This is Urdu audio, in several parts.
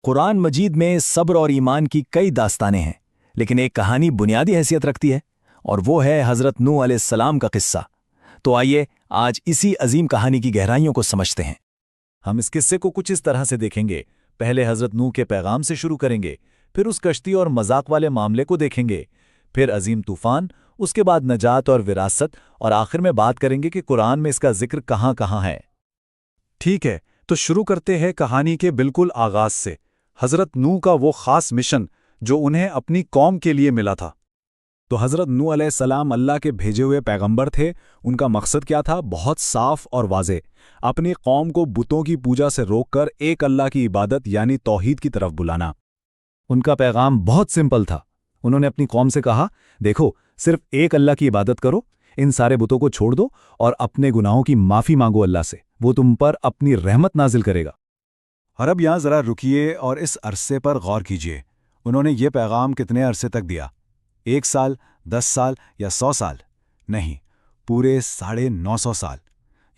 قرآن مجید میں صبر اور ایمان کی کئی داستانیں ہیں، لیکن ایک کہانی بنیادی حیثیت رکھتی ہے، اور وہ ہے حضرت نوح علیہ السلام کا قصہ۔ تو آئیے آج اسی عظیم کہانی کی گہرائیوں کو سمجھتے ہیں۔ ہم اس قصے کو کچھ اس طرح سے دیکھیں گے۔ پہلے حضرت نوح کے پیغام سے شروع کریں گے، پھر اس کشتی اور مذاق والے معاملے کو دیکھیں گے، پھر عظیم طوفان، اس کے بعد نجات اور وراثت، اور آخر میں بات کریں گے کہ قرآن میں اس کا ذکر کہاں کہاں ہے۔ ٹھیک ہے، تو شروع کرتے ہیں کہانی کے بالکل آغاز سے، حضرت نوح کا وہ خاص مشن جو انہیں اپنی قوم کے لیے ملا تھا۔ تو حضرت نوح علیہ السلام اللہ کے بھیجے ہوئے پیغمبر تھے۔ ان کا مقصد کیا تھا؟ بہت صاف اور واضح، اپنی قوم کو بتوں کی پوجا سے روک کر ایک اللہ کی عبادت یعنی توحید کی طرف بلانا۔ ان کا پیغام بہت سمپل تھا۔ انہوں نے اپنی قوم سے کہا، دیکھو، صرف ایک اللہ کی عبادت کرو، ان سارے بتوں کو چھوڑ دو اور اپنے گناہوں کی معافی مانگو اللہ سے، وہ تم پر اپنی رحمت نازل کرے گا۔ اور اب یہاں ذرا رکیے اور اس عرصے پر غور کیجیے۔ انہوں نے یہ پیغام کتنے عرصے تک دیا؟ 1 سال، 10 سال یا 100 سال؟ نہیں، پورے 950 سال۔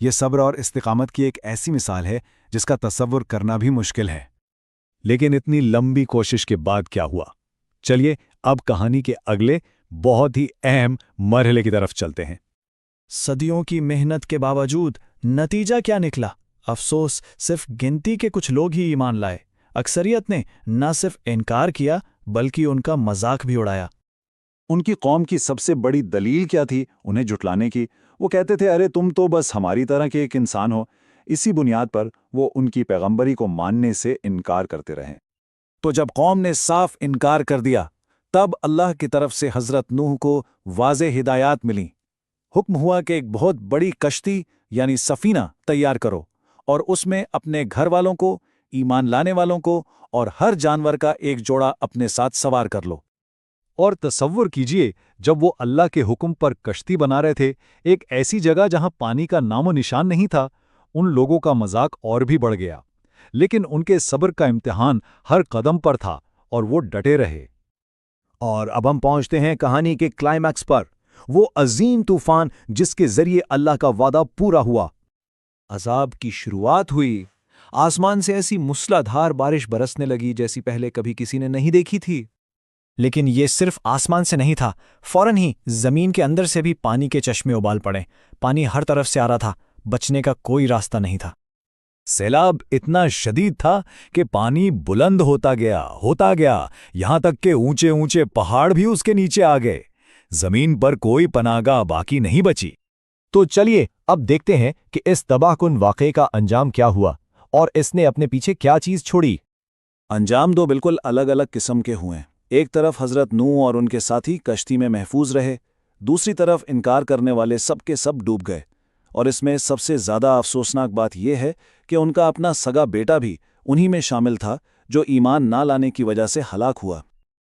یہ صبر اور استقامت کی ایک ایسی مثال ہے جس کا تصور کرنا بھی مشکل ہے۔ لیکن اتنی لمبی کوشش کے بعد کیا ہوا؟ چلیے اب کہانی کے اگلے بہت ہی اہم مرحلے کی طرف چلتے ہیں۔ صدیوں کی محنت کے باوجود نتیجہ کیا نکلا؟ افسوس، صرف گنتی کے کچھ لوگ ہی ایمان لائے۔ اکثریت نے نہ صرف انکار کیا بلکہ ان کا مذاق بھی اڑایا۔ ان کی قوم کی سب سے بڑی دلیل کیا تھی انہیں جھٹلانے کی؟ وہ کہتے تھے، ارے تم تو بس ہماری طرح کے ایک انسان ہو۔ اسی بنیاد پر وہ ان کی پیغمبری کو ماننے سے انکار کرتے رہے۔ تو جب قوم نے صاف انکار کر دیا، تب اللہ کی طرف سے حضرت نوح کو واضح ہدایات ملیں۔ حکم ہوا کہ ایک بہت بڑی کشتی یعنی سفینہ تیار کرو، اور اس میں اپنے گھر والوں کو، ایمان لانے والوں کو اور ہر جانور کا ایک جوڑا اپنے ساتھ سوار کر لو۔ اور تصور کیجئے، جب وہ اللہ کے حکم پر کشتی بنا رہے تھے، ایک ایسی جگہ جہاں پانی کا نام و نشان نہیں تھا، ان لوگوں کا مذاق اور بھی بڑھ گیا۔ لیکن ان کے صبر کا امتحان ہر قدم پر تھا اور وہ ڈٹے رہے۔ اور اب ہم پہنچتے ہیں کہانی کے کلائمیکس پر، وہ عظیم طوفان جس کے ذریعے اللہ کا وعدہ پورا ہوا۔ عذاب کی شروعات ہوئی، آسمان سے ایسی موسلادھار بارش برسنے لگی جیسی پہلے کبھی کسی نے نہیں دیکھی تھی۔ لیکن یہ صرف آسمان سے نہیں تھا، فوراً ہی زمین کے اندر سے بھی پانی کے چشمے ابال پڑے۔ پانی ہر طرف سے آ رہا تھا، بچنے کا کوئی راستہ نہیں تھا۔ سیلاب اتنا شدید تھا کہ پانی بلند ہوتا گیا، یہاں تک کہ اونچے اونچے پہاڑ بھی اس کے نیچے آ گئے۔ زمین پر کوئی پناہ گاہ باقی نہیں بچی۔ تو چلیے اب دیکھتے ہیں کہ اس تباہ کن واقعے کا انجام کیا ہوا اور اس نے اپنے پیچھے کیا چیز چھوڑی۔ انجام دو بالکل الگ الگ قسم کے ہوئے۔ ایک طرف حضرت نوح اور ان کے ساتھی کشتی میں محفوظ رہے، دوسری طرف انکار کرنے والے سب کے سب ڈوب گئے۔ اور اس میں سب سے زیادہ افسوسناک بات یہ ہے کہ ان کا اپنا سگا بیٹا بھی انہی میں شامل تھا جو ایمان نہ لانے کی وجہ سے ہلاک ہوا۔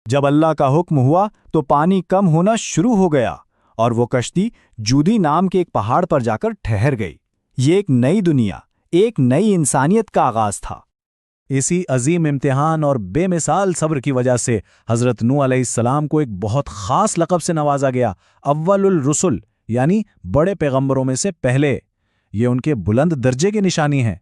جب اللہ کا حکم ہوا تو پانی کم ہونا شروع ہو گیا اور وہ کشتی جودی نام کے ایک پہاڑ پر جا کر ٹھہر گئی۔ یہ ایک نئی دنیا، ایک نئی انسانیت کا آغاز تھا۔ اسی عظیم امتحان اور بے مثال صبر کی وجہ سے حضرت نوح علیہ السلام کو ایک بہت خاص لقب سے نوازا گیا، اول الرسل، یعنی بڑے پیغمبروں میں سے پہلے۔ یہ ان کے بلند درجے کی نشانی ہے۔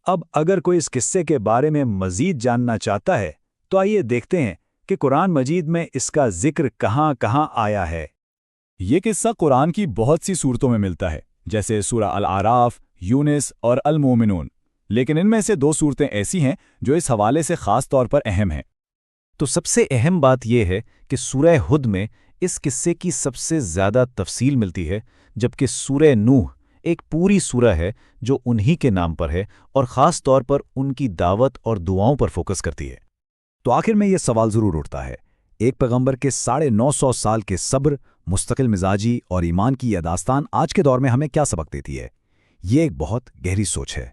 اب اگر کوئی اس قصے کے بارے میں مزید جاننا چاہتا ہے تو آئیے دیکھتے ہیں کہ قرآن مجید میں اس کا ذکر کہاں کہاں آیا ہے۔ یہ قصہ قرآن کی بہت سی صورتوں میں ملتا ہے، جیسے سورہ الاعراف، یونس اور المومنون، لیکن ان میں سے 2 صورتیں ایسی ہیں جو اس حوالے سے خاص طور پر اہم ہیں۔ تو سب سے اہم بات یہ ہے کہ سورہ ہود میں اس قصے کی سب سے زیادہ تفصیل ملتی ہے، جبکہ سورہ نوح ایک پوری سورہ ہے جو انہی کے نام پر ہے اور خاص طور پر ان کی دعوت اور دعاؤں پر فوکس کرتی ہے۔ تو آخر میں یہ سوال ضرور اٹھتا ہے، ایک پیغمبر کے 950 سال کے صبر، مستقل مزاجی اور ایمان کی یہ داستان آج کے دور میں ہمیں کیا سبق دیتی ہے؟ یہ ایک بہت گہری سوچ ہے۔